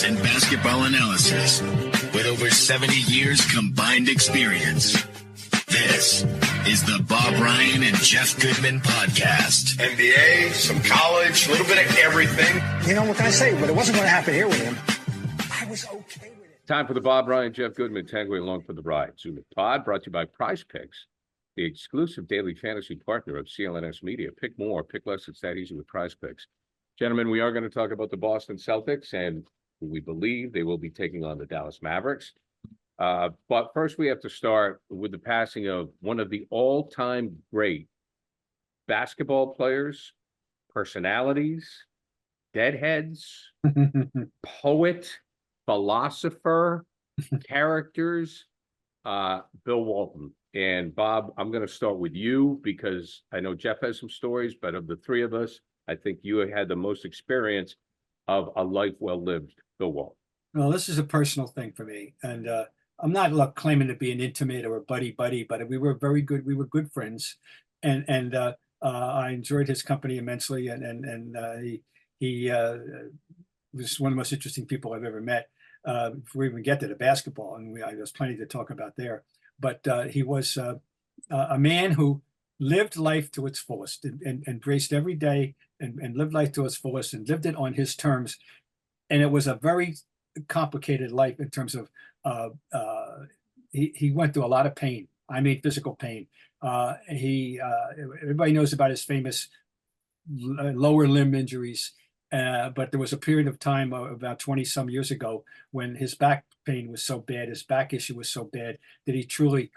and basketball analysis with over 70 years combined experience. This is the Bob Ryan and Jeff Goodman podcast. NBA, some college, a little bit of everything. You know, what can I say? But it wasn't going to happen here with him. I was okay with it. Time for the Bob Ryan, Jeff Goodman, Tanguay along for the ride. Zoom Pod brought to you by Prize Picks, the exclusive daily fantasy partner of CLNS Media. Pick more, pick less. It's that easy with Prize Picks. Gentlemen, we are going to talk about the Boston Celtics, and we believe they will be taking on the Dallas Mavericks. But first, we have to start with the passing of one of the all-time great basketball players, personalities, deadheads, poet, philosopher, characters, Bill Walton. And Bob, I'm going to start with you because I know Jeff has some stories, but of the three of us, I think you had the most experience of a life well lived, Bill Walton. Well, this is a personal thing for me, and I'm not claiming to be an intimate or a buddy, but we were very good. We were good friends, and I enjoyed his company immensely, and he was one of the most interesting people I've ever met. Before we even get to the basketball, and there's plenty to talk about there. But he was a man who lived life to its fullest and embraced every day and lived life to its fullest and lived it on his terms. And it was a very complicated life in terms of he went through a lot of pain. I mean, physical pain. Everybody knows about his famous lower limb injuries. But there was a period of time about 20 some years ago when his back pain was so bad, his back issue was so bad that he truly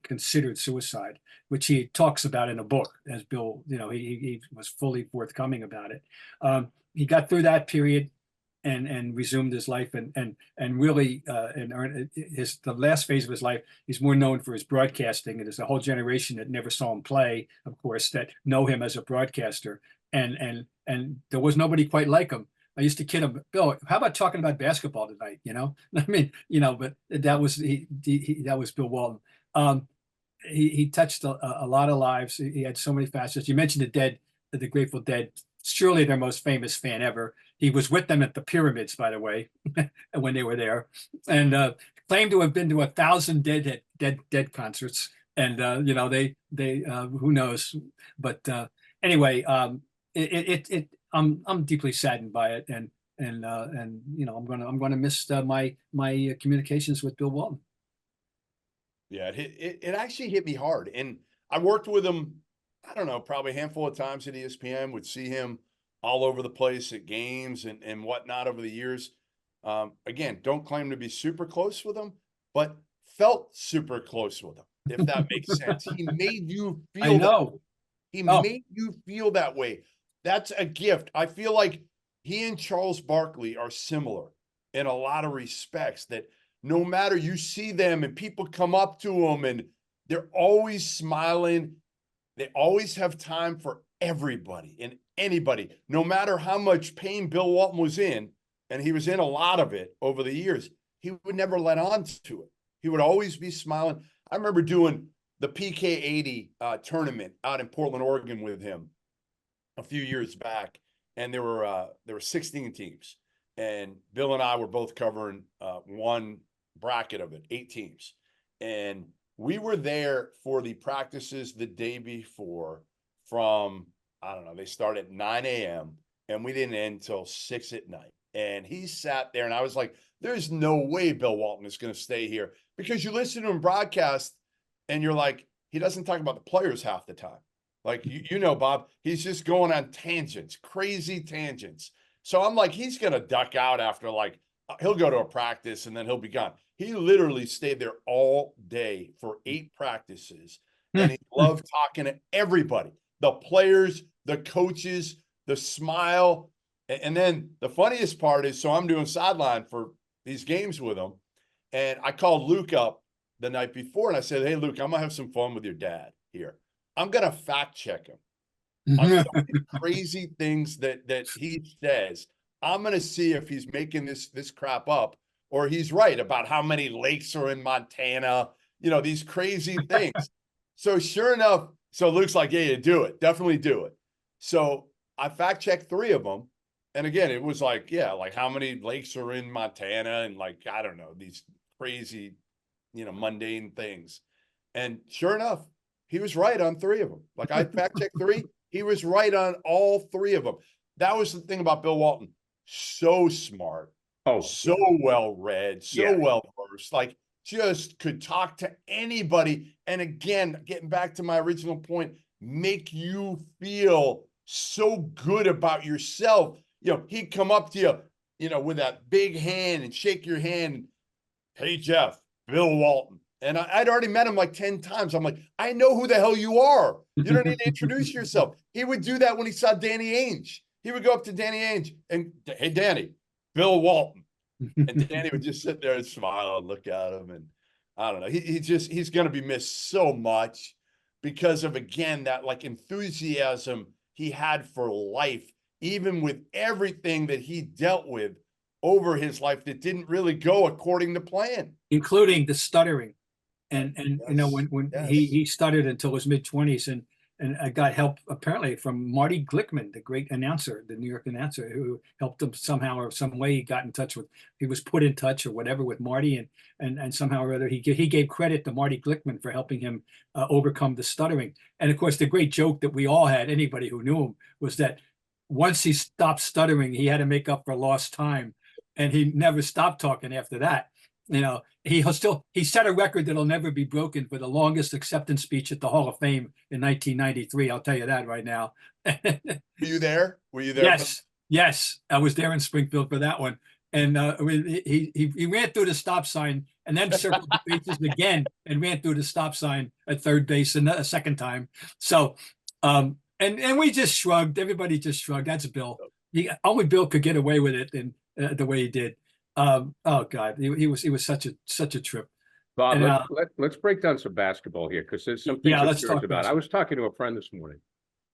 considered suicide, which he talks about in a book. As Bill, he was fully forthcoming about it. He got through that period and resumed his life and really the last phase of his life. He's more known for his broadcasting, and there's a whole generation that never saw him play, of course, that know him as a broadcaster. And there was nobody quite like him. I used to kid him, Bill, how about talking about basketball tonight? I mean, but that was that was Bill Walton. He touched a lot of lives. He had so many facets. You mentioned the Grateful Dead, surely their most famous fan ever. He was with them at the Pyramids, by the way, when they were there, and claimed to have been to 1,000 Dead concerts. And they who knows, but anyway. I'm deeply saddened by it, and I'm gonna miss my communications with Bill Walton. Yeah, it actually hit me hard, and I worked with him. I don't know, probably a handful of times at ESPN. Would see him all over the place at games and whatnot over the years. Again, don't claim to be super close with him, but felt super close with him, if that makes sense. He made you feel. I know. He made you feel that way. That's a gift. I feel like he and Charles Barkley are similar in a lot of respects, that no matter, you see them and people come up to them and they're always smiling. They always have time for everybody and anybody, no matter how much pain Bill Walton was in, and he was in a lot of it over the years. He would never let on to it. He would always be smiling. I remember doing the PK80 tournament out in Portland, Oregon with him a few years back. And there were 16 teams. And Bill and I were both covering one bracket of it, 8 teams. And we were there for the practices the day before from, I don't know, they started at 9 a.m. and we didn't end until 6 at night. And he sat there and I was like, there's no way Bill Walton is going to stay here, because you listen to him broadcast and you're like, he doesn't talk about the players half the time. Like, Bob, he's just going on tangents, crazy tangents. So I'm like, he's going to duck out after, like, he'll go to a practice and then he'll be gone. He literally stayed there all day for 8 practices. And he loved talking to everybody, the players, the coaches, the smile. And then the funniest part is, so I'm doing sideline for these games with him. And I called Luke up the night before and I said, hey, Luke, I'm going to have some fun with your dad here. I'm going to fact check him on so many crazy things that he says. I'm going to see if he's making this crap up or he's right about how many lakes are in Montana, these crazy things. So sure enough, so Luke's like, yeah, you do it. Definitely do it. So I fact checked 3 of them. And again, it was like, yeah, like how many lakes are in Montana and like, I don't know, these crazy, mundane things. And sure enough, he was right on 3 of them. Like I fact checked 3, he was right on all 3 of them. That was the thing about Bill Walton. So smart, so well read, so well versed, like just could talk to anybody. And again, getting back to my original point, make you feel so good about yourself. He'd come up to you, with that big hand and shake your hand. Hey, Jeff, Bill Walton. And I'd already met him like 10 times. I'm like, I know who the hell you are. You don't need to introduce yourself. He would do that when he saw Danny Ainge. He would go up to Danny Ainge and, hey, Danny, Bill Walton. And Danny would just sit there and smile and look at him. And I don't know. He's going to be missed so much because of, again, that like enthusiasm he had for life, even with everything that he dealt with over his life that didn't really go according to plan. Including the stuttering. And when yes. he stuttered until his mid-20s and I got help apparently from Marty Glickman, the great announcer, the New York announcer, who helped him somehow or some way. He was put in touch or whatever with Marty, and somehow or other he gave credit to Marty Glickman for helping him overcome the stuttering. And of course, the great joke that we all had, anybody who knew him, was that once he stopped stuttering, he had to make up for lost time, and he never stopped talking after that. He set a record that'll never be broken for the longest acceptance speech at the Hall of Fame in 1993. I'll tell you that right now. Were you there? Yes, I was there in Springfield for that one. And he ran through the stop sign and then circled the bases again and ran through the stop sign at third base a second time. So, and we just shrugged. Everybody just shrugged. That's Bill. Only Bill could get away with it, and the way he did. Oh God, he was such a trip. Bob, and, let's break down some basketball here because there's some things I'm curious about. Basketball. I was talking to a friend this morning.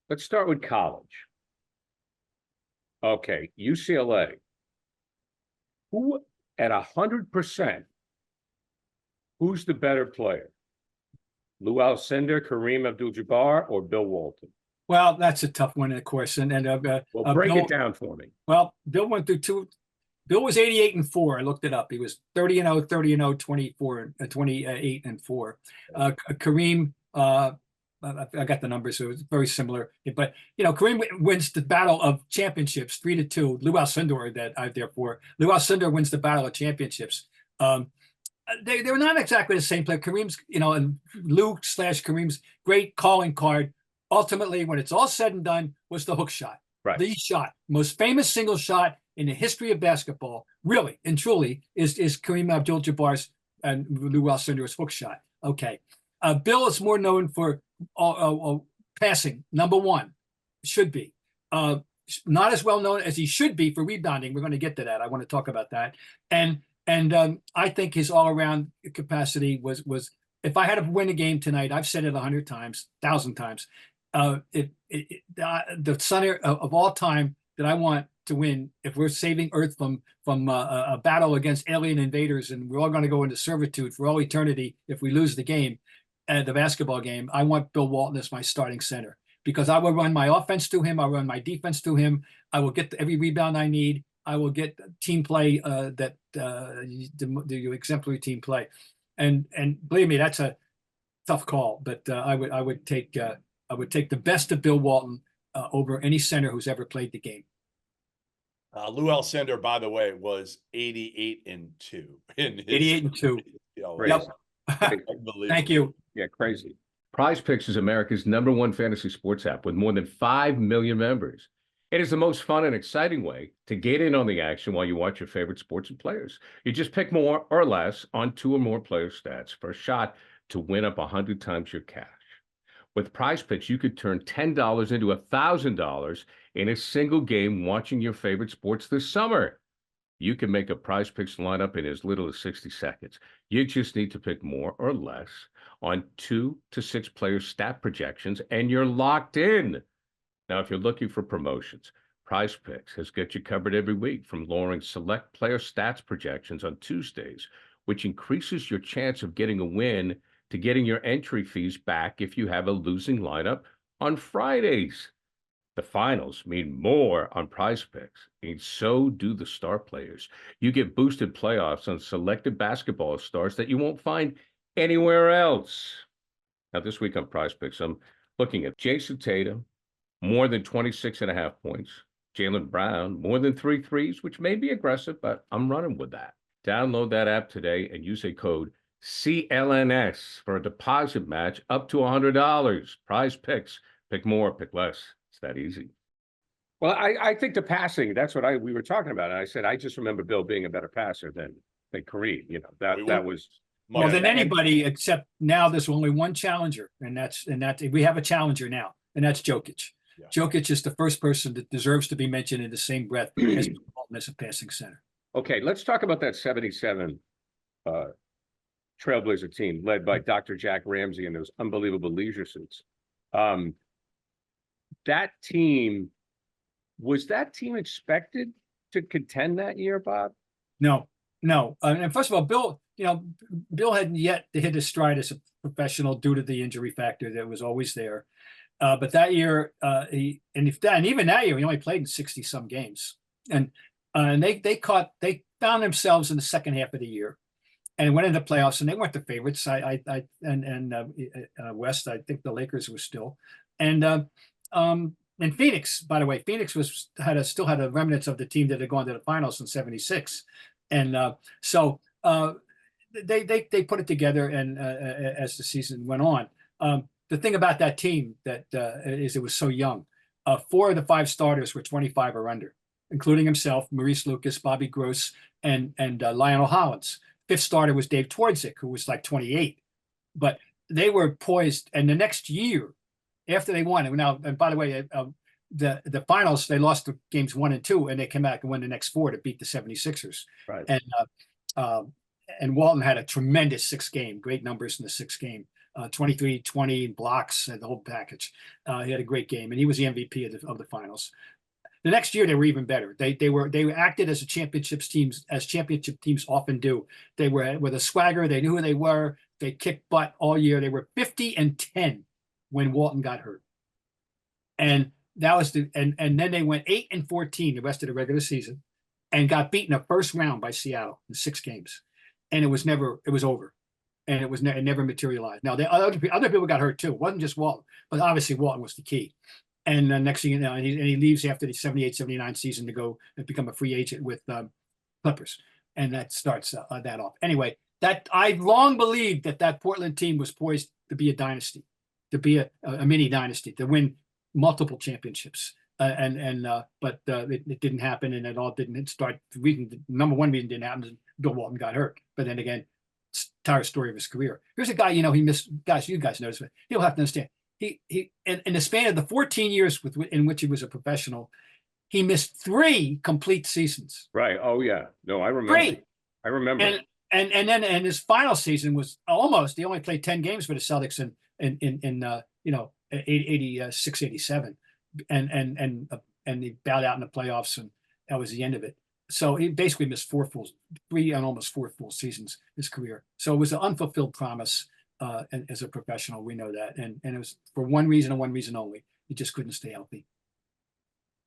Let's start with college. Okay, UCLA. Who at 100%? Who's the better player? Lou Alcindor, Kareem Abdul-Jabbar, or Bill Walton? Well, that's a tough one, of course. And break it down for me. Well, Bill went through 2. Bill was 88-4. I looked it up. He was 30-0, 30-0, 24, 28-4. Kareem, I got the numbers, so it's very similar. But Kareem wins the battle of championships 3-2. Lou Alcindor, therefore, Lou Alcindor wins the battle of championships. They were not exactly the same player. Kareem's, and Lou/Kareem's great calling card, ultimately, when it's all said and done, was the hook shot. Right. The shot, most famous single shot in the history of basketball, really and truly, is Kareem Abdul-Jabbar's and Lou Alcindor's hook shot. Okay. Bill is more known for passing, number one, should be. Not as well known as he should be for rebounding. We're going to get to that. I want to talk about that. And I think his all-around capacity was, if I had to win a game tonight, I've said it 100 times, 1,000 times, the center of all time that I want to win, if we're saving Earth from a battle against alien invaders and we're all going to go into servitude for all eternity if we lose the game, the basketball game, I want Bill Walton as my starting center because I will run my offense to him. I'll run my defense to him. I will get every rebound I need. I will get team play the exemplary team play, and believe me, that's a tough call. But I would take the best of Bill Walton over any center who's ever played the game. Lou Alcindor, by the way, was 88-2. 88-2. Yep. Thank you. Yeah, crazy. Prize Picks is America's #1 fantasy sports app with more than 5 million members. It is the most fun and exciting way to get in on the action while you watch your favorite sports and players. You just pick more or less on 2 or more player stats for a shot to win up 100 times your cash. With Prize Picks, you could turn $10 into $1,000 in a single game watching your favorite sports this summer. You can make a Prize Picks lineup in as little as 60 seconds. You just need to pick more or less on 2 to 6 player stat projections, and you're locked in. Now, if you're looking for promotions, Prize Picks has got you covered every week, from lowering select player stats projections on Tuesdays, which increases your chance of getting a win, to getting your entry fees back if you have a losing lineup on Fridays. The finals mean more on Prize Picks, and so do the star players. You get boosted playoffs on selected basketball stars that you won't find anywhere else. Now, this week on Prize Picks, I'm looking at Jason Tatum, more than 26.5 points. Jaylen Brown, more than 3 threes, which may be aggressive, but I'm running with that. Download that app today and use a code CLNS for a deposit match up to $100. Prize Picks. Pick more, pick less. It's that easy. Well, I think the passing, that's what we were talking about. And I said, I just remember Bill being a better passer than Kareem. You know, that was more than anybody, except now there's only one challenger, and that's we have a challenger now, and that's Jokic. Yeah. Jokic is the first person that deserves to be mentioned in the same breath as Walton as a passing center. Okay, let's talk about that 77 Trailblazer team led by Dr. Jack Ramsey and those unbelievable leisure suits. That team, was that team expected to contend that year, Bob? No. And first of all, Bill hadn't yet hit his stride as a professional due to the injury factor that was always there. But that year, even that year, he only played in 60-some games, and they found themselves in the second half of the year, and went into playoffs, and they weren't the favorites. West, I think the Lakers were still, and Phoenix, by the way, Phoenix still had a remnants of the team that had gone to the finals in '76, and so they put it together, and as the season went on. The thing about that team is it was so young. 4 of the 5 starters were 25 or under, including himself, Maurice Lucas, Bobby Gross, and Lionel Hollins. 5th starter was Dave Twardzik, who was like 28. But they were poised, and the next year, after they won, and by the way, the finals, they lost the games 1 and 2, and they came back and won the next 4 to beat the 76ers. Right. And Walton had a tremendous 6th game, great numbers in the 6th game. 23, 20 blocks and the whole package. He had a great game, and he was the MVP of the finals. The next year, they were even better. They acted as championship teams often do. They were with a swagger. They knew who they were. They kicked butt all year. They were 50-10 when Walton got hurt, and that was and then they went 8-14 the rest of the regular season, and got beaten the first round by Seattle in 6 games, and it was over. And it never materialized. Now, the other people got hurt too. It wasn't just Walton, but obviously Walton was the key. And next thing you know, he leaves after the 78-79 season to go and become a free agent with Clippers, and that starts that off. Anyway, that I long believed that Portland team was poised to be a dynasty, to be a mini dynasty, to win multiple championships. But it didn't happen, and it all didn't start. Number one reason didn't happen is Bill Walton got hurt. But then again, entire story of his career. Here's a guy, he missed, guys, you guys notice, but you'll have to understand. He in the span of the 14 years in which he was a professional, he missed 3 complete seasons. Right. Oh yeah. No, I remember. 3. I remember. And then his final season was he only played 10 games for the Celtics in 86, 87. And he bowed out in the playoffs, and that was the end of it. So he basically missed 3 and almost 4 full seasons his career. So it was an unfulfilled promise as a professional. We know that, and it was for one reason and one reason only. He just couldn't stay healthy.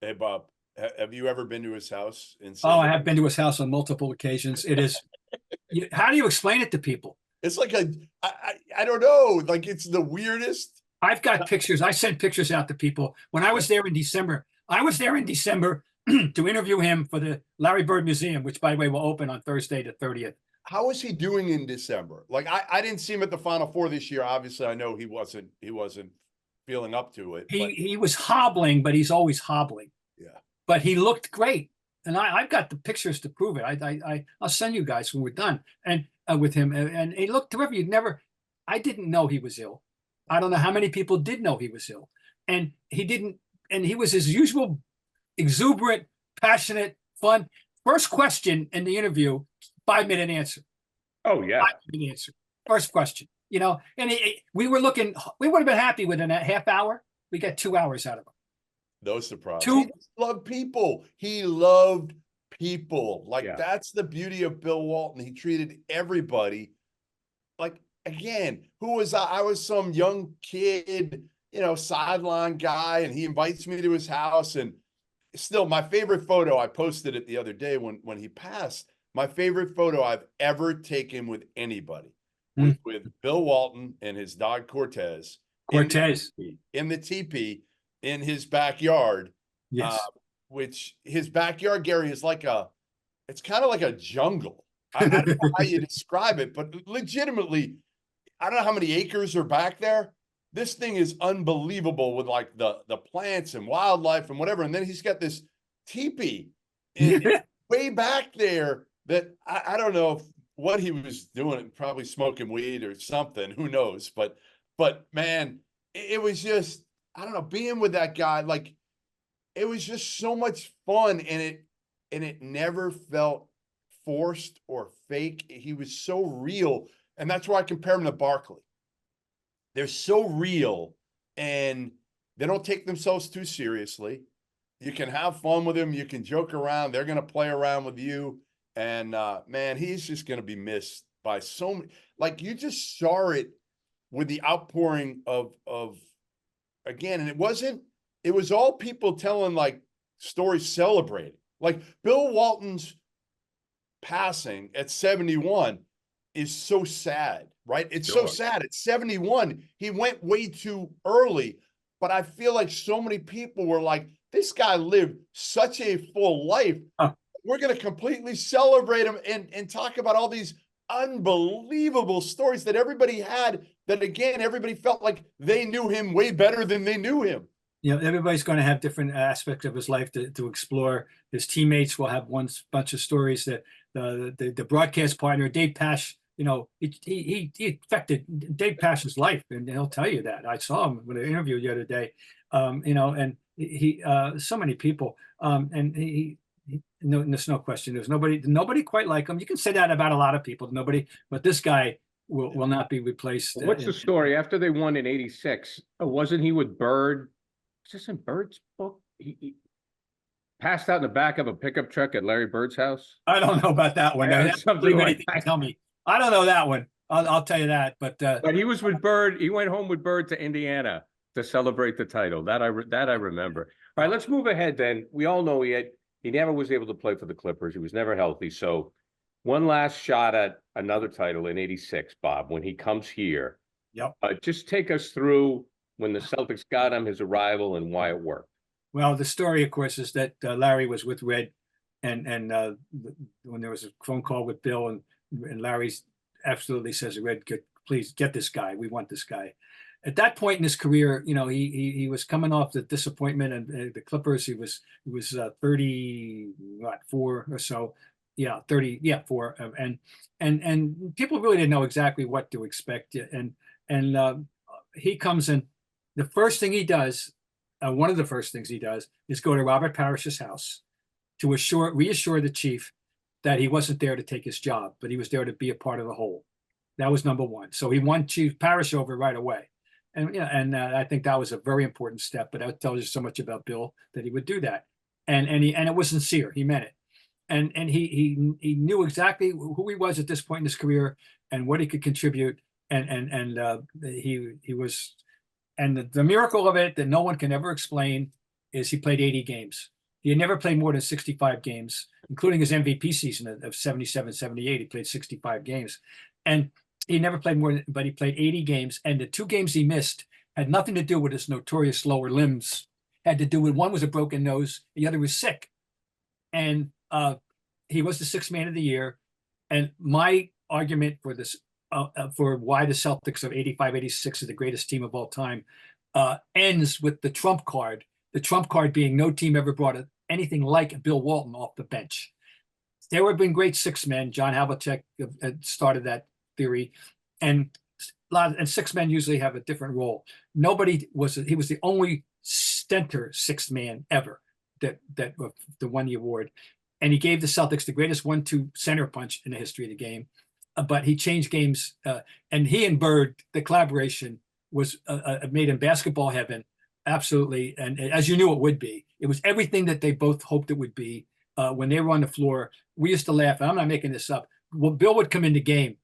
Hey Bob, have you ever been to his house? I have been to his house on multiple occasions. It is. How do you explain it to people? It's like I don't know. Like, it's the weirdest. I've got pictures. I sent pictures out to people when I was there in December. To interview him for the Larry Bird Museum, which, by the way, will open on Thursday the 30th. How is he doing in December? Like, I didn't see him at the Final Four this year. Obviously, I know he wasn't feeling up to it. He was hobbling, but he's always hobbling. Yeah. But he looked great, and I've got the pictures to prove it. I'll send you guys when we're done, and with him, and he looked terrific. I didn't know he was ill. I don't know how many people did know he was ill, and he didn't. And he was his usual exuberant, passionate, fun. First question in the interview, 5-minute answer. Oh yeah, 5-minute answer. First question. And we would have been happy with a half hour. We got 2 hours out of him. No surprise. He loved people. That's the beauty of Bill Walton. He treated everybody like, again, who was I? I was some young kid sideline guy, and he invites me to his house. And still, my favorite photo, I posted it the other day when he passed. My favorite photo I've ever taken with anybody was with Bill Walton and his dog Cortez. In the teepee in his backyard. Yes. Which his backyard, Gary, is it's kind of like a jungle. I don't know how you describe it, but legitimately, I don't know how many acres are back there. This thing is unbelievable with like the plants and wildlife and whatever. And then he's got this teepee way back there that I don't know what he was doing, probably smoking weed or something, who knows? But man, it was just, I don't know, being with that guy, like, it was just so much fun, and it never felt forced or fake. He was so real, and that's why I compare him to Barkley. They're so real, and they don't take themselves too seriously. You can have fun with him. You can joke around. They're going to play around with you, and man, he's just going to be missed by so many. Like, you just saw it with the outpouring of again, and it was all people telling like stories, celebrating. Like, Bill Walton's passing at 71 is so sad, right? It's so sad. At 71, he went way too early. But I feel like so many people were like, this guy lived such a full life. We're going to completely celebrate him and talk about all these unbelievable stories that everybody had, that again, everybody felt like they knew him way better than they knew him. Everybody's going to have different aspects of his life to explore. His teammates will have one bunch of stories. That the broadcast partner, Dave Pasch, he affected Dave Pasch's life, and he'll tell you that. I saw him with an interview the other day, and he so many people, and there's no question. There's nobody quite like him. You can say that about a lot of people. Nobody, but this guy will not be replaced. What's the story after they won in '86? Wasn't he with Bird? Is this in Bird's book? He passed out in the back of a pickup truck at Larry Bird's house. I don't know about that one. Something like that. Tell me. I don't know that one. I'll tell you that. But he was with Bird. He went home with Bird to Indiana to celebrate the title. That I remember. All right, let's move ahead then. We all know he never was able to play for the Clippers. He was never healthy. So one last shot at another title in '86, Bob, when he comes here. Yep. Just take us through when the Celtics got him, his arrival, and why it worked. Well, the story, of course, is that Larry was with Red, and when there was a phone call with Bill, and Larry absolutely says to Red, please get this guy. We want this guy. At that point in his career, he was coming off the disappointment, and the Clippers. He was 34 or so. Yeah, 30. Yeah, 4. And people really didn't know exactly what to expect. And he comes in. The first thing he does, one of the first things he does, is go to Robert Parrish's house to reassure the chief that he wasn't there to take his job, but he was there to be a part of the whole. That was number one. So he won Chief Parrish over right away. And I think that was a very important step, but that tells you so much about Bill that he would do that. And it was sincere. He meant it. And he knew exactly who he was at this point in his career and what he could contribute. And he was. And the miracle of it that no one can ever explain is he played 80 games. He had never played more than 65 games, including his MVP season of 77, 78. He played 65 games. And he never played more, but he played 80 games. And the 2 games he missed had nothing to do with his notorious lower limbs. Had to do with, one was a broken nose, the other was sick. And he was the 6th man of the year. And my argument for this, for why the Celtics of 85, 86 are the greatest team of all time, ends with the trump card. The trump card being no team ever brought anything like Bill Walton off the bench. There have been great 6 men. John Havlicek started that theory, and 6 men usually have a different role. He was the only center 6th man ever that won the award, and he gave the Celtics the greatest 1-2 center punch in the history of the game. But he changed games, and he and Bird, the collaboration was made in basketball heaven, absolutely. And as you knew it would be, it was everything that they both hoped it would be. When they were on the floor, we used to laugh, and I'm not making this up. Well, Bill would come into game,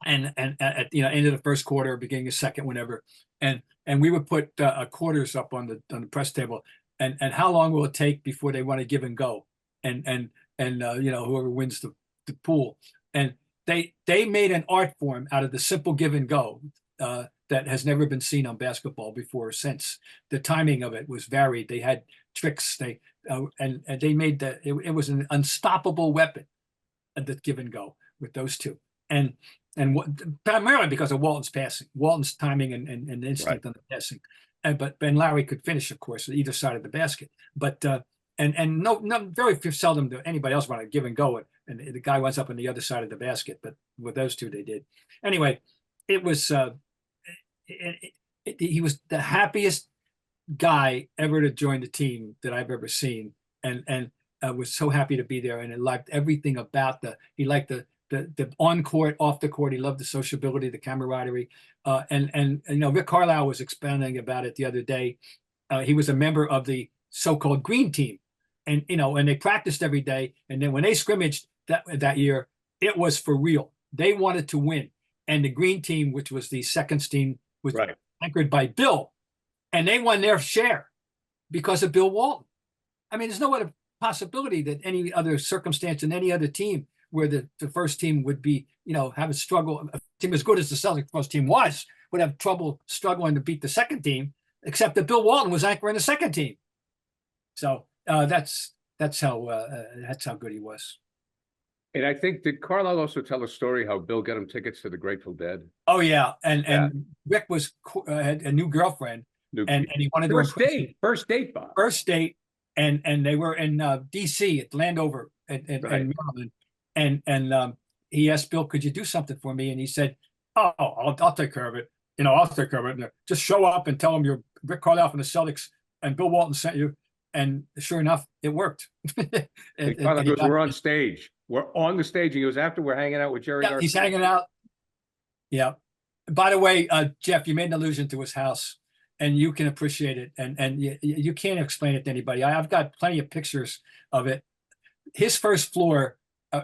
and at end of the first quarter, beginning of second, whenever, and we would put quarters up on the press table, and how long will it take before they want to give and go, and you know, whoever wins the pool, and they made an art form out of the simple give and go that has never been seen on basketball before or since. The timing of it was varied. They had tricks. And they made it was an unstoppable weapon, the give and go with those two, and primarily because of Walton's passing, Walton's timing and instinct on the passing. But Larry could finish, of course, at either side of the basket. But and no, very seldom do anybody else want to give and go it, and the guy winds up on the other side of the basket. But with those two, they did. Anyway, it was he was the happiest guy ever to join the team that I've ever seen, and was so happy to be there, and he liked everything about he liked the on court, off the court. He loved the sociability, the camaraderie, and you know, Rick Carlisle was expounding about it the other day. He was a member of the so-called green team, and you know, and they practiced every day, and then when they scrimmaged that year, it was for real. They wanted to win, and the green team, which was the second team, was anchored by Bill, and they won their share because of Bill Walton. I mean, there's no other possibility that any other circumstance in any other team where the first team would be, you know, have a struggle. A team as good as the Celtics first team would have trouble struggling to beat the second team, except that Bill Walton was anchoring the second team. So that's how good he was. And I think, did Carlisle also tell a story how Bill got him tickets to the Grateful Dead? Oh yeah, and Rick had a new girlfriend, and he wanted to first date, Bob. First date, and they were in D.C. at Landover in Maryland, and he asked Bill, "Could you do something for me?" And he said, "Oh, I'll take care of it. You know, I'll take care of it. And just show up and tell him you're Rick Carlisle from the Celtics, and Bill Walton sent you." And sure enough, it worked. Carlisle goes, "We're on stage. We're on the stage." He goes, "After we're hanging out with Jerry." Yeah, he's hanging out. Yeah. By the way, Jeff, you made an allusion to his house, and you can appreciate it, and you can't explain it to anybody. I've got plenty of pictures of it. His first floor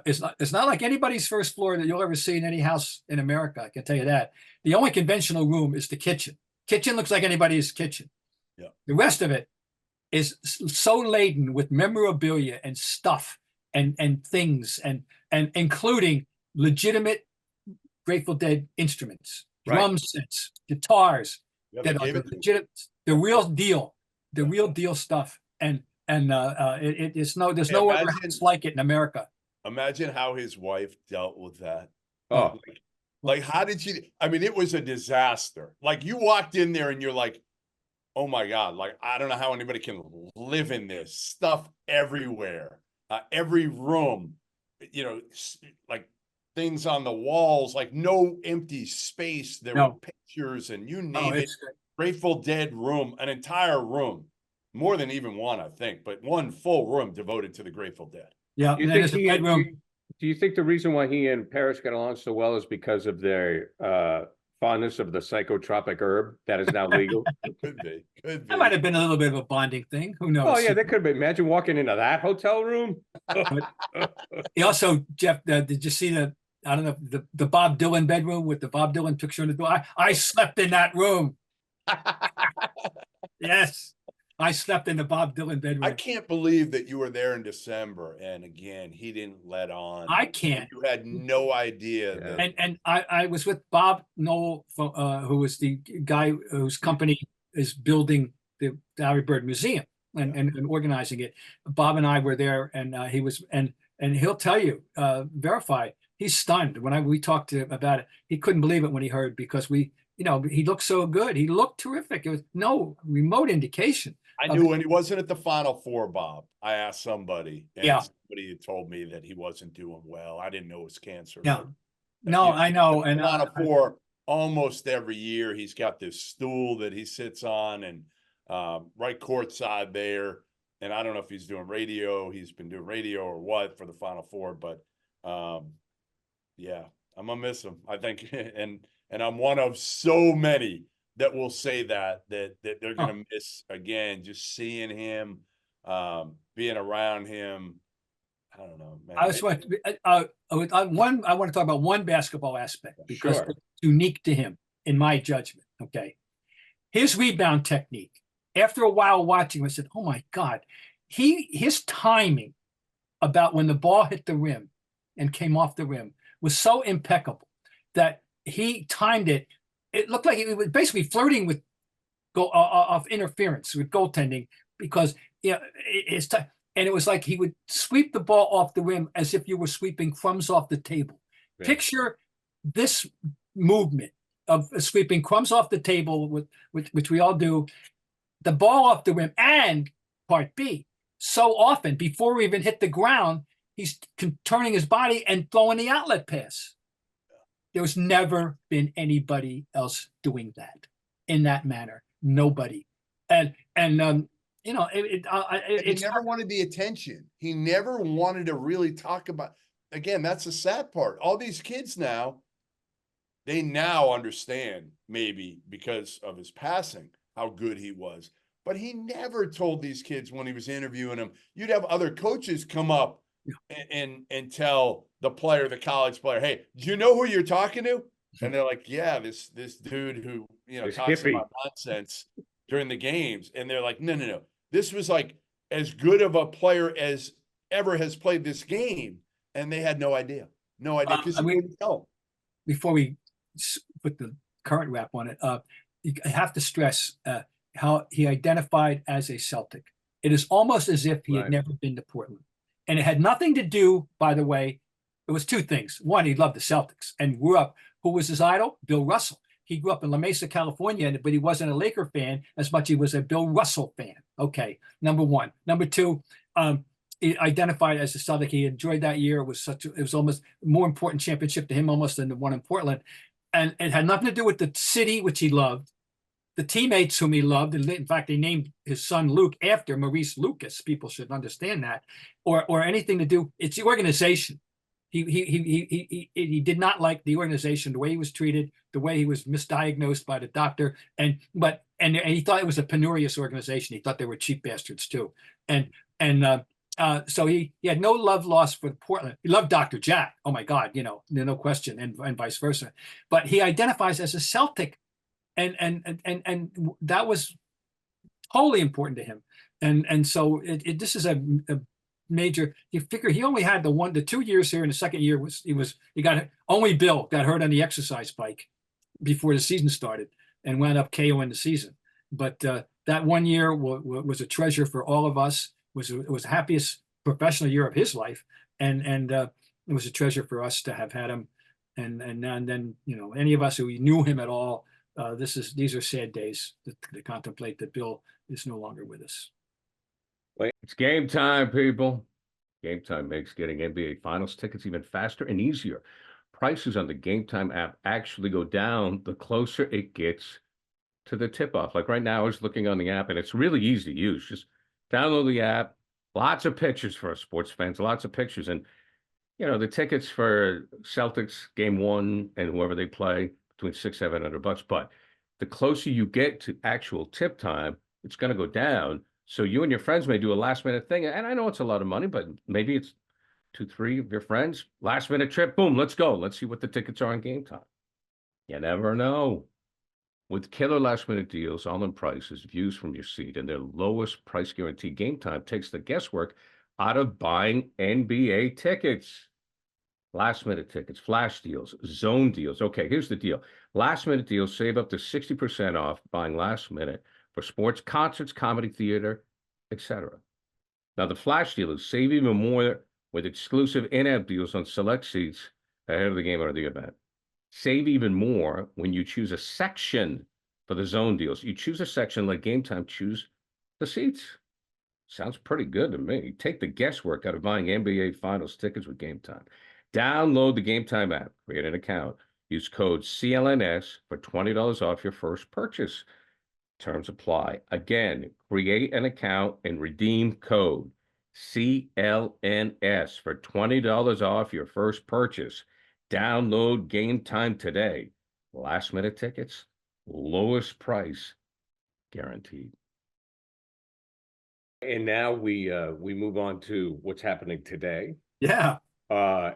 it's not like anybody's first floor that you'll ever see in any house in America. I can tell you that. The only conventional room is the kitchen. Kitchen looks like anybody's kitchen. Yeah. The rest of it is so laden with memorabilia and stuff and things and including legitimate Grateful Dead instruments, drum sets, guitars that are the real deal stuff. And there's no other house like it in America. Imagine how his wife dealt with that. Oh, like how did she? I mean, it was a disaster. Like you walked in there and you're like, oh my God, like I don't know how anybody can live in this stuff everywhere, every room, you know, like things on the walls, like no empty space. There were pictures and you name it. Grateful Dead room, an entire room, more than even one, I think, but one full room devoted to the Grateful Dead. Yeah. Do you think the reason why he and Parrish got along so well is because of their fondness of the psychotropic herb that is now legal? Could be. That might have been a little bit of a bonding thing. Who knows? Oh yeah, that could be. Imagine walking into that hotel room. He also, Jeff, did you see the Bob Dylan bedroom with the Bob Dylan picture on the door? I slept in that room. Yes. I slept in the Bob Dylan bedroom. I can't believe that you were there in December, and again, he didn't let on. I can't. You had no idea. That... And I was with Bob Knoll, who was the guy whose company is building the Larry Bird Museum and organizing it. Bob and I were there, and he was, and he'll tell you, verify. He's stunned when we talked to him about it. He couldn't believe it when he heard, because he looked so good. He looked terrific. It was no remote indication. I knew when he wasn't at the Final Four, Bob. I asked somebody, and somebody had told me that he wasn't doing well. I didn't know it was cancer. I know. And Final Four almost every year. He's got this stool that he sits on, and right courtside there. And I don't know if he's doing radio. He's been doing radio or what for the Final Four, but yeah, I'm gonna miss him, I think, and I'm one of so many that will say that they're going to miss, again, just seeing him, being around him. I don't know, man. I want to talk about one basketball aspect because it's unique to him, in my judgment. Okay. his rebound technique. After a while watching, I said, "Oh my God, his timing about when the ball hit the rim and came off the rim was so impeccable that he timed it. It looked like he was basically flirting with of interference with goaltending because his time, and it was like he would sweep the ball off the rim as if you were sweeping crumbs off the table. Yeah. Picture this movement of sweeping crumbs off the table, which we all do, the ball off the rim, and part B, so often before we even hit the ground, he's turning his body and throwing the outlet pass. There's never been anybody else doing that in that manner. Nobody. And he never wanted the attention. He never wanted to really talk about. Again, that's the sad part. All these kids now, they now understand, maybe because of his passing, how good he was. But he never told these kids when he was interviewing them. You'd have other coaches come up and tell the player, the college player, "Hey, do you know who you're talking to?" And they're like, "Yeah, this dude who talks about nonsense during the games." And they're like, "No. This was like as good of a player as ever has played this game." And they had no idea because before we put the current wrap on it, I have to stress how he identified as a Celtic. It is almost as if he had never been to Portland. And it had nothing to do, by the way, it was two things. One, he loved the Celtics and grew up. Who was his idol? Bill Russell. He grew up in La Mesa, California, but he wasn't a Laker fan as much as he was a Bill Russell fan. Okay, number one. Number two, he identified as a Celtic. He enjoyed that year. It was almost a more important championship to him almost than the one in Portland. And it had nothing to do with the city, which he loved, the teammates whom he loved. And in fact, they named his son Luke after Maurice Lucas. People should understand that, or anything to do. It's the organization. He did not like the organization, the way he was treated, the way he was misdiagnosed by the doctor, and he thought it was a penurious organization. He thought they were cheap bastards too, so he had no love lost for Portland. He loved Dr. Jack. Oh my God, no question, and vice versa. But he identifies as a Celtic, and that was totally important to him. And so this is a major. You figure he only had the 2 years here, and the second year only Bill got hurt on the exercise bike before the season started and wound up KOing the season. But that 1 year was a treasure for all of us. It was the happiest professional year of his life, and it was a treasure for us to have had him. And then any of us who knew him at all, these are sad days to contemplate that Bill is no longer with us. It's game time, people. Game time makes getting NBA Finals tickets even faster and easier. Prices on the Game Time app actually go down the closer it gets to the tip-off. Like right now, I was looking on the app, and it's really easy to use. Just download the app. Lots of pictures for us sports fans. Lots of pictures. And, the tickets for Celtics Game 1 and whoever they play, between $600-700. But the closer you get to actual tip time, it's going to go down. So you and your friends may do a last-minute thing. And I know it's a lot of money, but maybe it's 2-3 of your friends. Last-minute trip, boom, let's go. Let's see what the tickets are on Game Time. You never know. With killer last-minute deals, all-in prices, views from your seat, and their lowest price guarantee, Game Time takes the guesswork out of buying NBA tickets. Last-minute tickets, flash deals, zone deals. Okay, here's the deal. Last-minute deals save up to 60% off buying last-minute for sports, concerts, comedy, theater, etc. Now, the flash dealers save even more with exclusive in-app deals on select seats ahead of the game or the event. Save even more when you choose a section for the zone deals. You choose a section, let Game Time choose the seats. Sounds pretty good to me. Take the guesswork out of buying NBA Finals tickets with Game Time. Download the Game Time app, create an account, use code CLNS for $20 off your first purchase. Terms apply. Again, create an account and redeem code CLNS for $20 off your first purchase. Download Game Time today. Last minute tickets, lowest price guaranteed. And now we move on to what's happening today. Yeah.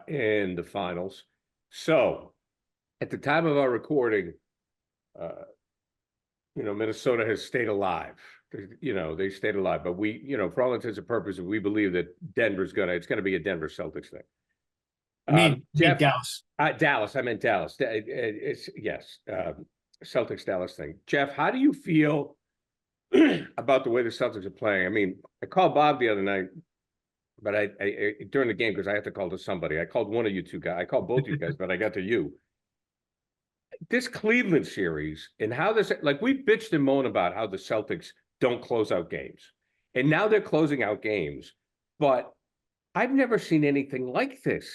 In the finals. So at the time of our recording, Minnesota has stayed alive. They stayed alive, but for all intents and purposes, we believe that it's going to be a Denver Celtics thing. Jeff, Dallas. Dallas. I meant Dallas. Yes. Celtics Dallas thing. Jeff, how do you feel about the way the Celtics are playing? I mean, I called Bob the other night, but I during the game, because I had to call to somebody. I called one of you two guys. I called both you guys, but I got to you. This Cleveland series and how we bitched and moaned about how the Celtics don't close out games. And now they're closing out games, but I've never seen anything like this.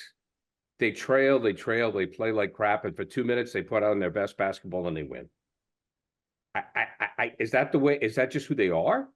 They trail, they play like crap, and for 2 minutes they put on their best basketball and they win. Is that the way? Is that just who they are?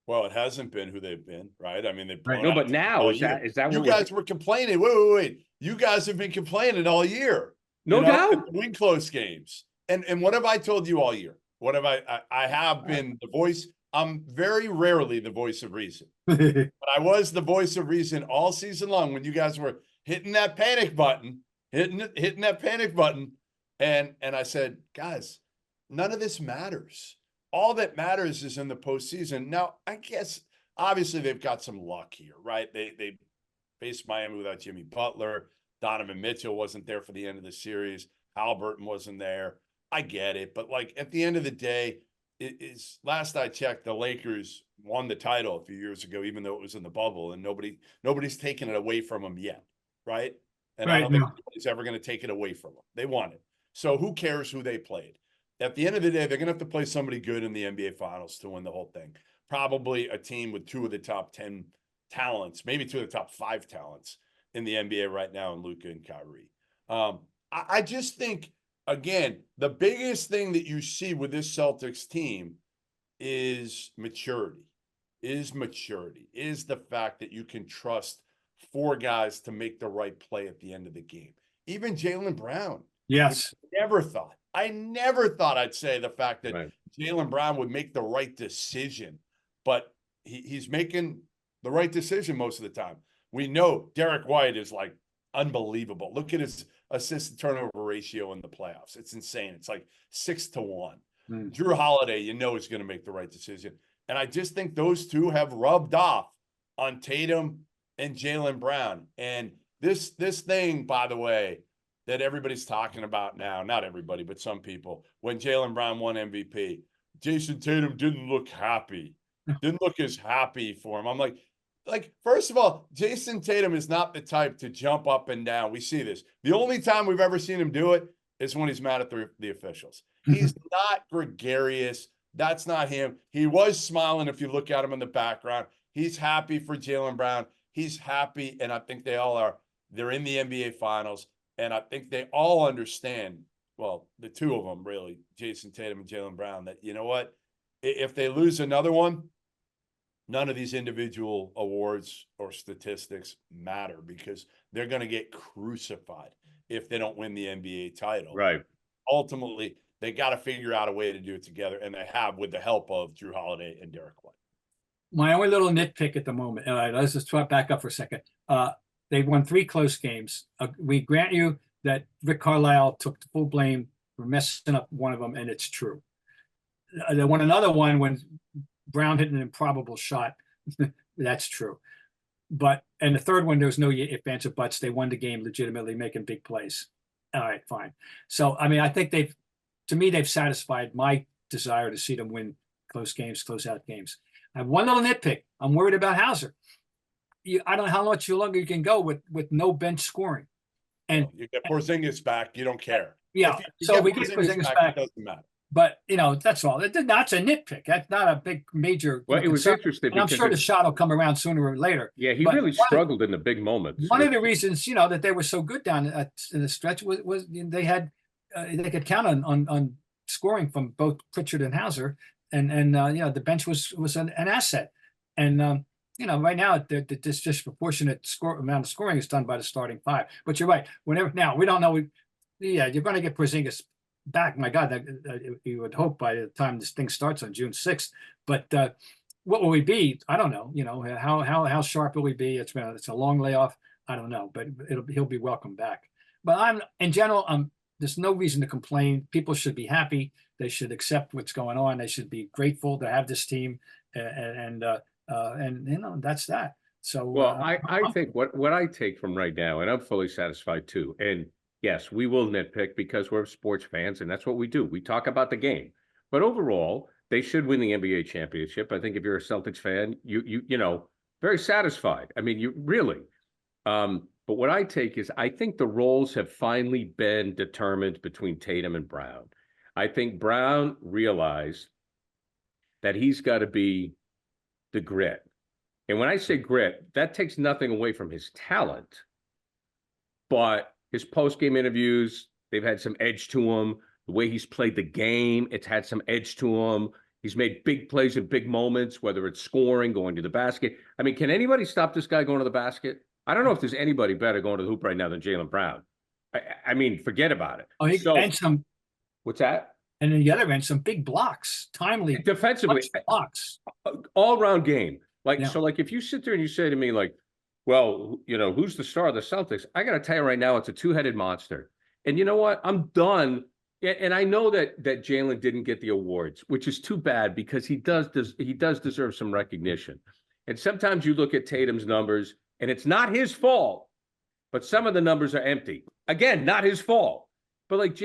Well, it hasn't been who they've been, right? I mean, they've right. No, but now is that you guys were complaining? Wait! You guys have been complaining all year. No doubt. Win close games. And what have I told you all year? What have I have been the voice. I'm very rarely the voice of reason, but I was the voice of reason all season long when you guys were hitting that panic button, hitting that panic button. And I said, guys, none of this matters. All that matters is in the postseason. Now, I guess obviously they've got some luck here, right? They faced Miami without Jimmy Butler. Donovan Mitchell wasn't there for the end of the series. Halliburton wasn't there. I get it. But at the end of the day, last I checked, the Lakers won the title a few years ago, even though it was in the bubble, and nobody's taken it away from them yet, right? And I don't think anybody's ever going to take it away from them. They won it. So who cares who they played? At the end of the day, they're going to have to play somebody good in the NBA Finals to win the whole thing. Probably a team with 2 of the top 10 talents, maybe 2 of the top 5 talents in the NBA right now in Luka and Kyrie. I just think, again, the biggest thing that you see with this Celtics team is maturity, is the fact that you can trust 4 guys to make the right play at the end of the game. Even Jaylen Brown. Yes. I never thought I'd say the fact that Jaylen Brown would make the right decision, but he's making the right decision most of the time. We know Derek White is unbelievable. Look at his assist to turnover ratio in the playoffs. It's insane. It's 6-1. Drew Holiday, is going to make the right decision. And I just think those two have rubbed off on Tatum and Jaylen Brown. And this thing, by the way, that everybody's talking about now, not everybody, but some people, when Jaylen Brown won MVP, Jason Tatum didn't look happy. Didn't look as happy for him. I'm like, first of all, Jason Tatum is not the type to jump up and down. We see this. The only time we've ever seen him do it is when he's mad at the officials. He's not gregarious. That's not him. He was smiling if you look at him in the background. He's happy for Jaylen Brown. He's happy, and I think they all are. They're in the NBA Finals, and I think they all understand, well, the 2 of them really, Jason Tatum and Jaylen Brown, that, you know what? If they lose another one, none of these individual awards or statistics matter because they're going to get crucified if they don't win the NBA title. Right. Ultimately, they got to figure out a way to do it together, and they have with the help of Drew Holiday and Derek White. My only little nitpick at the moment, all right, let's just back up for a second. They've won 3 close games. We grant you that Rick Carlisle took the full blame for messing up one of them, and it's true. They won another one when Brown hit an improbable shot. That's true. And the third one, there was no ifs, ands, or buts. They won the game legitimately, making big plays. All right, fine. So, I mean, I think they've satisfied my desire to see them win close games, close out games. I have one little nitpick. I'm worried about Hauser. I don't know how much longer you can go with no bench scoring. And you get Porzingis back, you don't care. Yeah, so we get Porzingis back. It doesn't matter. But, that's all. That's a nitpick. That's not a big major. Well, it was interesting. And I'm sure the shot will come around sooner or later. Yeah, he really struggled in the big moments. One of the reasons, that they were so good down in the stretch was they had they could count on scoring from both Pritchard and Hauser, and the bench was an asset. And right now this disproportionate amount of scoring is done by the starting 5. But you're right. Now we don't know. You're going to get Porzingis back. My God, you would hope by the time this thing starts on June 6th. But what will we be? I don't know. How sharp will we be? It's a long layoff. I don't know, but he'll be welcome back. But in general, there's no reason to complain. People should be happy. They should accept what's going on. They should be grateful to have this team, and that's that. So Well, I think what I take from right now, and I'm fully satisfied too. And yes, we will nitpick because we're sports fans, and that's what we do. We talk about the game, but overall, they should win the NBA championship. I think if you're a Celtics fan, you know, very satisfied. I mean, you really. But what I take is I think the roles have finally been determined between Tatum and Brown. I think Brown realized that he's got to be the grit. And when I say grit, that takes nothing away from his talent. But his post-game interviews, they've had some edge to him. The way he's played the game, it's had some edge to him. He's made big plays in big moments, whether it's scoring, going to the basket. I mean, can anybody stop this guy going to the basket? I don't know if there's anybody better going to the hoop right now than Jaylen Brown. I mean, forget about it. Oh, and some. What's that? And then the other end, some big blocks, timely defensively blocks, all-round game. Like, Yeah. So like if you sit there and you say to me like, well, you know, who's the star of the Celtics? I got to tell you right now, it's a two-headed monster. And you know what? I'm done. And I know that Jaylen didn't get the awards, which is too bad because he does deserve some recognition. And sometimes you look at Tatum's numbers and it's not his fault, but some of the numbers are empty. Again, not his fault. But like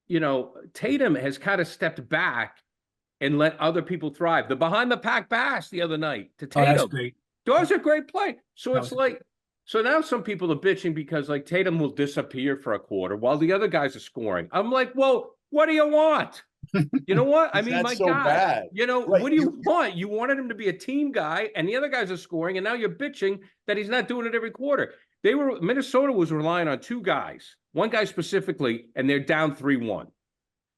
you know, Tatum has kind of stepped back and let other people thrive. The behind the pack pass the other night to Tatum. Oh, that's great. That was a great play. So it's That was- like, so now some people are bitching because like Tatum will disappear for a quarter while the other guys are scoring. I'm like, well, what do you want? You know what? I mean, That's my so God, bad. you know, Right. what do you want? You wanted him to be a team guy and the other guys are scoring and now you're bitching that he's not doing it every quarter. Minnesota was relying on two guys, one guy specifically, and they're down 3-1.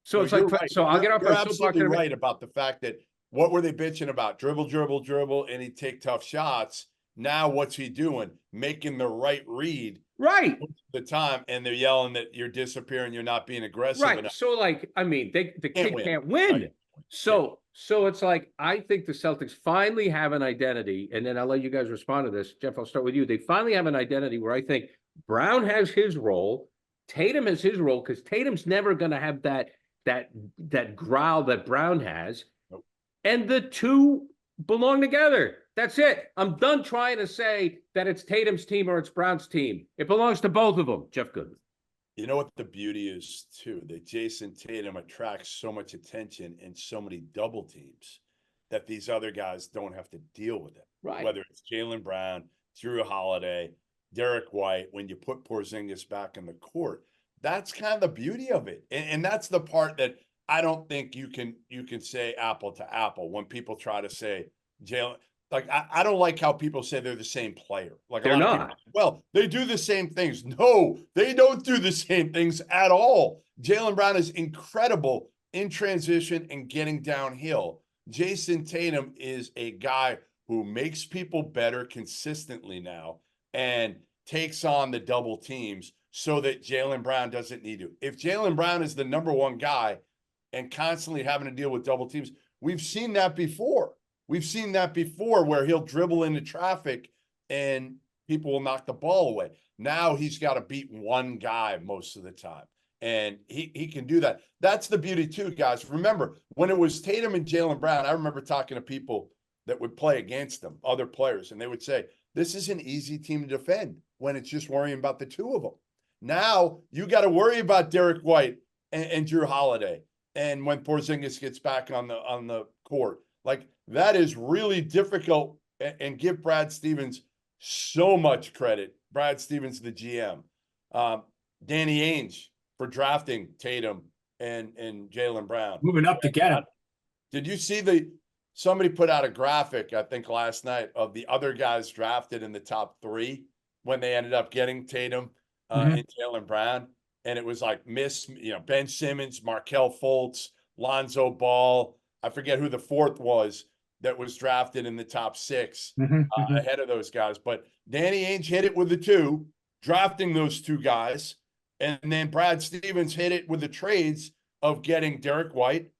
So it's like, right. so I'll get off You're my soapbox absolutely in a minute. right about the fact that what were they bitching about? Dribble, dribble, dribble, and he'd take tough shots. Now what's he doing? Making the right read Right. the time, and they're yelling that you're disappearing, you're not being aggressive Right. enough. So like, I mean, the kid win. can't win. Right. So it's like, I think the Celtics finally have an identity, and then I'll let you guys respond to this. Jeff, I'll start with you. They finally have an identity where I think Brown has his role, Tatum has his role, because Tatum's never going to have that growl that Brown has. Nope. And the two belong together. That's it. I'm done trying to say that it's Tatum's team or it's Brown's team. It belongs to both of them. Jeff Goodman. You know what the beauty is too, that Jason Tatum attracts so much attention and so many double teams that these other guys don't have to deal with it. Right. Whether it's Jaylen Brown, Drew Holiday, Derek White, when you put Porzingis back in the court, that's kind of the beauty of it. And that's the part that I don't think you can say apple to apple when people try to say Jaylen. Like, I don't like how people say they're the same player. Like, They're not. People, well, they do the same things. No, they don't do the same things at all. Jaylen Brown is incredible in transition and getting downhill. Jason Tatum is a guy who makes people better consistently now and takes on the double teams so that Jaylen Brown doesn't need to. If Jaylen Brown is the number one guy and constantly having to deal with double teams, we've seen that before. We've seen that before where he'll dribble into traffic and people will knock the ball away. Now he's got to beat one guy most of the time. And he can do that. That's the beauty too, guys. Remember, when it was Tatum and Jaylen Brown, I remember talking to people that would play against them, other players, and they would say, this is an easy team to defend when it's just worrying about the two of them. Now you got to worry about Derek White and Drew Holiday. And when Porzingis gets back on the court, like, that is really difficult, and give Brad Stevens so much credit. Brad Stevens, the GM, Danny Ainge for drafting Tatum and Jaylen Brown. Moving up to get him. Did you see somebody put out a graphic, I think last night, of the other guys drafted in the top 3 when they ended up getting Tatum and Jaylen Brown? And it was like Ben Simmons, Markelle Fultz, Lonzo Ball. I forget who the 4th was that was drafted in the top 6 ahead of those guys. But Danny Ainge hit it with the 2, drafting those 2 guys. And then Brad Stevens hit it with the trades of getting Derek White,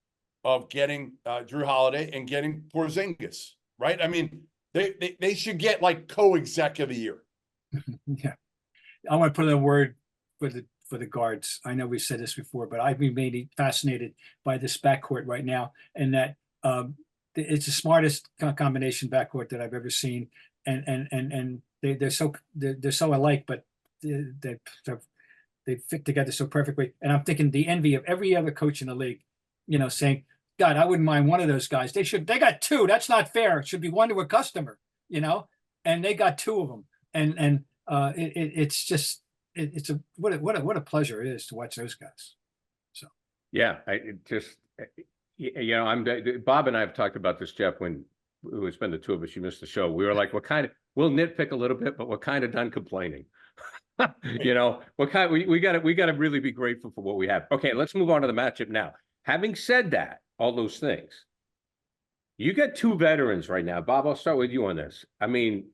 of getting Drew Holiday, and getting Porzingis, right? I mean, they should get like co-exec of the year. Yeah. I want to put in a word for for the guards. I know we've said this before, but I've been mainly fascinated by this backcourt right now, and that it's the smartest combination backcourt that I've ever seen, and they're so alike, but they fit together so perfectly. And I'm thinking the envy of every other coach in the league, saying, God, I wouldn't mind one of those guys. They got two. That's not fair. It should be one to a customer, and they got two of them. And it's just, what a pleasure it is to watch those guys. So, yeah, Bob and I have talked about this, Jeff, when it's been the two of us, you missed the show. We were like, we'll nitpick a little bit, but we're kind of done complaining. We got to really be grateful for what we have. Okay, let's move on to the matchup now. Having said that, all those things, you got two veterans right now. Bob, I'll start with you on this. I mean,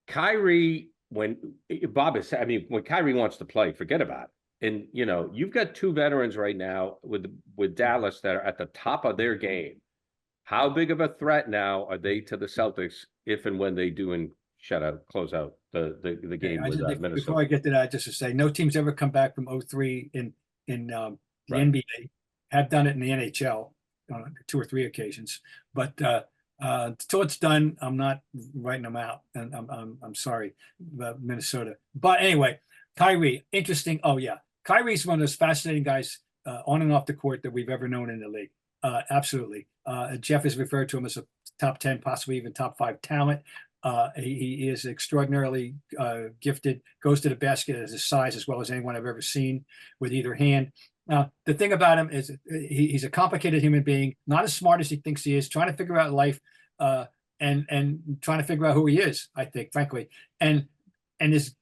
Kyrie, when Kyrie wants to play, forget about it. And you've got two veterans right now with Dallas that are at the top of their game. How big of a threat now are they to the Celtics if and when they do close out the game with Minnesota? Before I get to that, just to say, no team's ever come back from 0-3 in the NBA. Have done it in the NHL on 2 or 3 occasions, but until it's done, I'm not writing them out, and I'm sorry about Minnesota. But anyway, Kyrie, interesting. Oh yeah, Kyrie's one of those fascinating guys on and off the court that we've ever known in the league. Absolutely. Jeff has referred to him as a top 10, possibly even top 5 talent. He is extraordinarily gifted, goes to the basket as his size as well as anyone I've ever seen with either hand. The thing about him is he's a complicated human being, not as smart as he thinks he is, trying to figure out life and trying to figure out who he is, I think, frankly, and is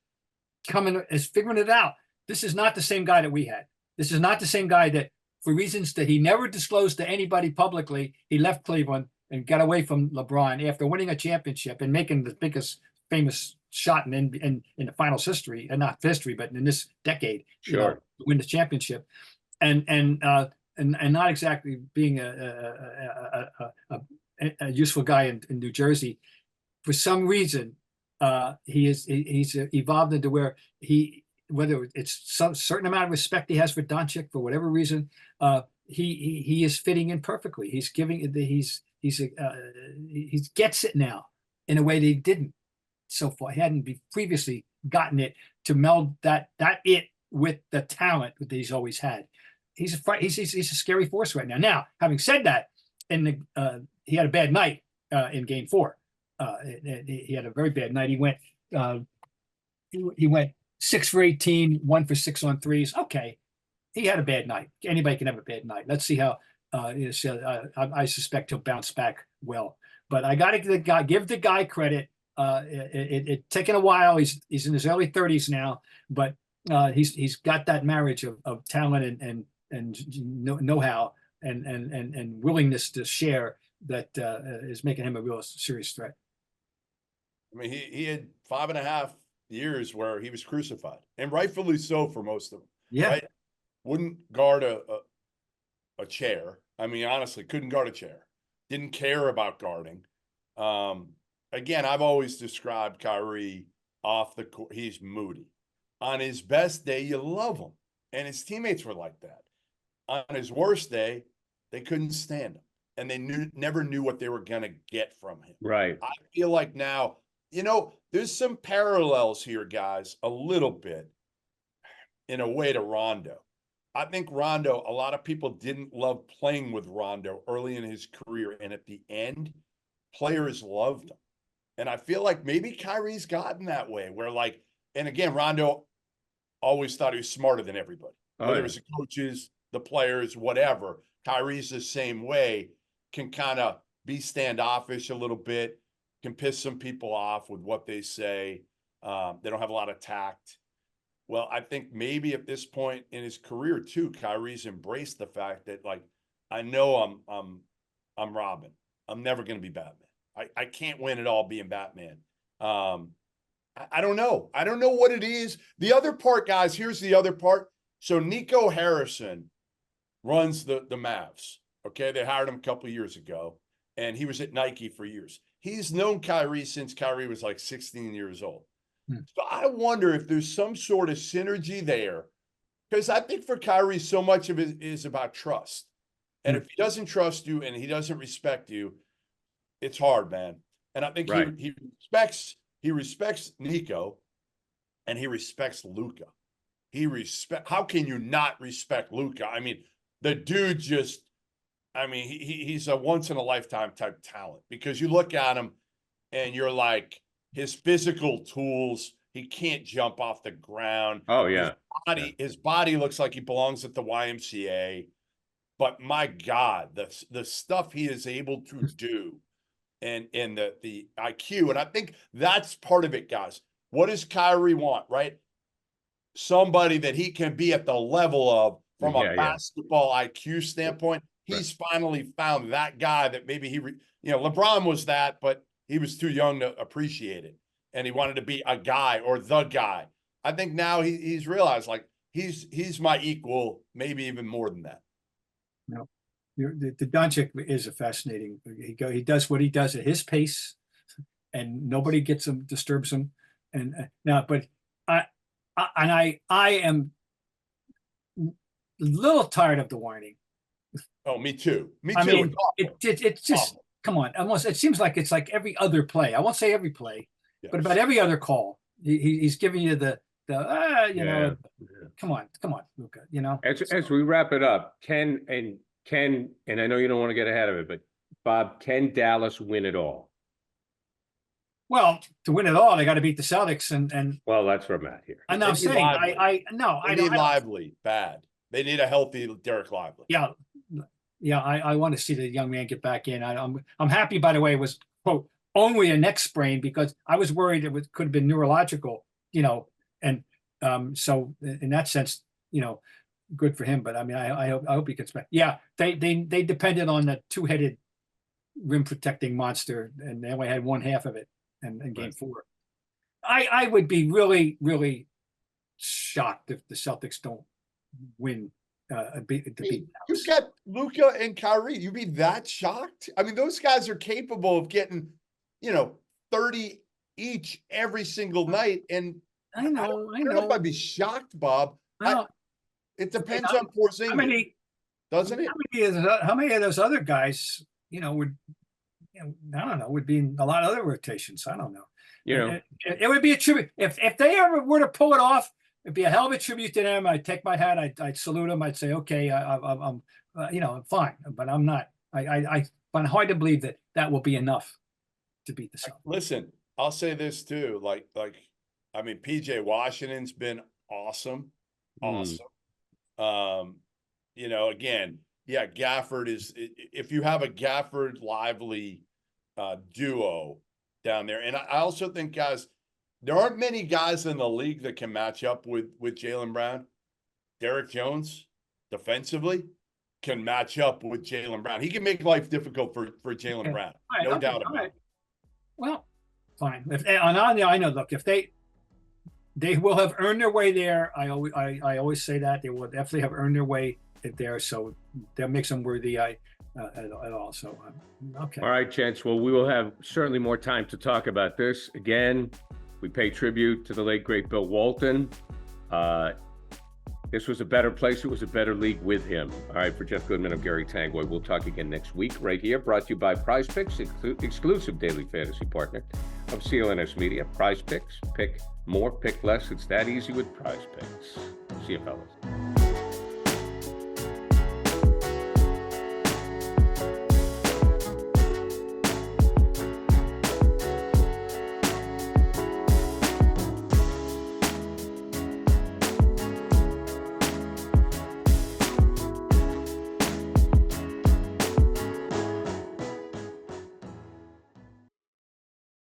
figuring it out. This is not the same guy that we had. This is not the same guy that, for reasons that he never disclosed to anybody publicly, he left Cleveland and got away from LeBron after winning a championship and making the biggest famous shot in the finals history, and not history, but in this decade, sure, win the championship, and not exactly being a useful guy in New Jersey. For some reason, he's evolved into where whether it's some certain amount of respect he has for Doncic for whatever reason, he is fitting in perfectly. He gets it now in a way that he didn't so far. He hadn't previously gotten it, to meld that it with the talent that he's always had. He's a scary force right now. Now, having said that, he had a bad night in Game 4. He had a very bad night. He went 6 for 18, 1 for 6 on threes. Okay, he had a bad night. Anybody can have a bad night. Let's see how. I suspect he'll bounce back well. But I got to give the guy credit. It's taken a while. He's in his early 30s now, but he's got that marriage of talent and know-how and willingness to share that is making him a real serious threat. I mean, he had 5.5 years where he was crucified, and rightfully so for most of them. Yeah, right? Wouldn't guard a chair. I mean, honestly, couldn't guard a chair. Didn't care about guarding. Again, I've always described Kyrie off the court. He's moody. On his best day, you love him. And his teammates were like that. On his worst day, they couldn't stand him. And they never knew what they were going to get from him. Right. I feel like now, there's some parallels here, guys, a little bit, in a way, to Rondo. I think Rondo, a lot of people didn't love playing with Rondo early in his career. And at the end, players loved him. And I feel like maybe Kyrie's gotten that way where, and again, Rondo always thought he was smarter than everybody. Whether it was the coaches, the players, whatever. Kyrie's the same way, can kind of be standoffish a little bit, can piss some people off with what they say. They don't have a lot of tact. Well, I think maybe at this point in his career too, Kyrie's embraced the fact that, I know I'm Robin. I'm never going to be Batman. I can't win it all being Batman. I don't know. I don't know what it is. The other part, guys, here's the other part. So Nico Harrison runs the Mavs. Okay, they hired him a couple of years ago, and he was at Nike for years. He's known Kyrie since Kyrie was 16 years old. So I wonder if there's some sort of synergy there. Because I think for Kyrie, so much of it is about trust. And if he doesn't trust you and he doesn't respect you, it's hard, man. And I think Right. he respects Nico and he respects Luka. How can you not respect Luka? I mean, the dude just, I mean, he's a once in a lifetime type talent, because you look at him and you're like, his physical tools, he can't jump off the ground. Oh, yeah. His body looks like he belongs at the YMCA. But my God, the stuff he is able to do, and the IQ, and I think that's part of it, guys. What does Kyrie want, right? Somebody that he can be at the level of from a basketball IQ standpoint. He's finally found that guy that maybe LeBron was that, but he was too young to appreciate it, and he wanted to be a guy or the guy. I think now he's realized, like, he's my equal, maybe even more than that. No, the Doncic is a fascinating. He does what he does at his pace, and nobody gets him, disturbs him. And now, but I am a little tired of the whining. Oh, me too. Me too. I mean, it's just come on. Almost, it seems like it's like every other play. I won't say every play, but about every other call, he's giving you the know. Come on, Luka. You know. As we wrap it up, and I know you don't want to get ahead of it, but Bob, can Dallas win it all? Well, to win it all, they got to beat the Celtics, and well, that's where I'm at here. I know. I'm saying I need Lively bad. They need a healthy Derek Lively. Yeah. I want to see the young man get back in. I'm happy, by the way, it was, quote, only a neck sprain, because I was worried could have been neurological, and so in that sense, good for him. But I mean, I hope he gets back. Yeah, they depended on the two-headed rim protecting monster, and they only had one half of it in game 4. I would be really, really shocked if the Celtics don't win. You've got Luka and Kyrie. You'd be that shocked? I mean, those guys are capable of getting, 30 each every single night. And I know. I don't know if I'd be shocked, Bob. It depends on Porzingis, doesn't it? How many of those other guys, would, I don't know, would be in a lot of other rotations. I don't know. It would be a tribute if they ever were to pull it off. It'd be a hell of a tribute to them. I'd take my hat. I'd salute them. I'd say, okay, I'm fine, but I'm not. I find it hard to believe that will be enough to beat the Celtics. Listen, I'll say this too. I mean, PJ Washington's been awesome. Again, Gafford is. If you have a Gafford Lively duo down there, and I also think, guys, there aren't many guys in the league that can match up with Jaylen Brown. Derek Jones, defensively, can match up with Jaylen Brown. He can make life difficult for Jaylen Brown. No doubt about it. Well, fine. I know. Look, if they will have earned their way there. I always say that they will definitely have earned their way there. So that makes them worthy. At all. So okay. All right, gents. Well, we will have certainly more time to talk about this again. We pay tribute to the late, great Bill Walton. This was a better place. It was a better league with him. All right, for Jeff Goodman, I'm Gary Tanguay. We'll talk again next week right here. Brought to you by Prize Picks, exclusive daily fantasy partner of CLNS Media. Prize Picks. Pick more, pick less. It's that easy with Prize Picks. See you, fellas.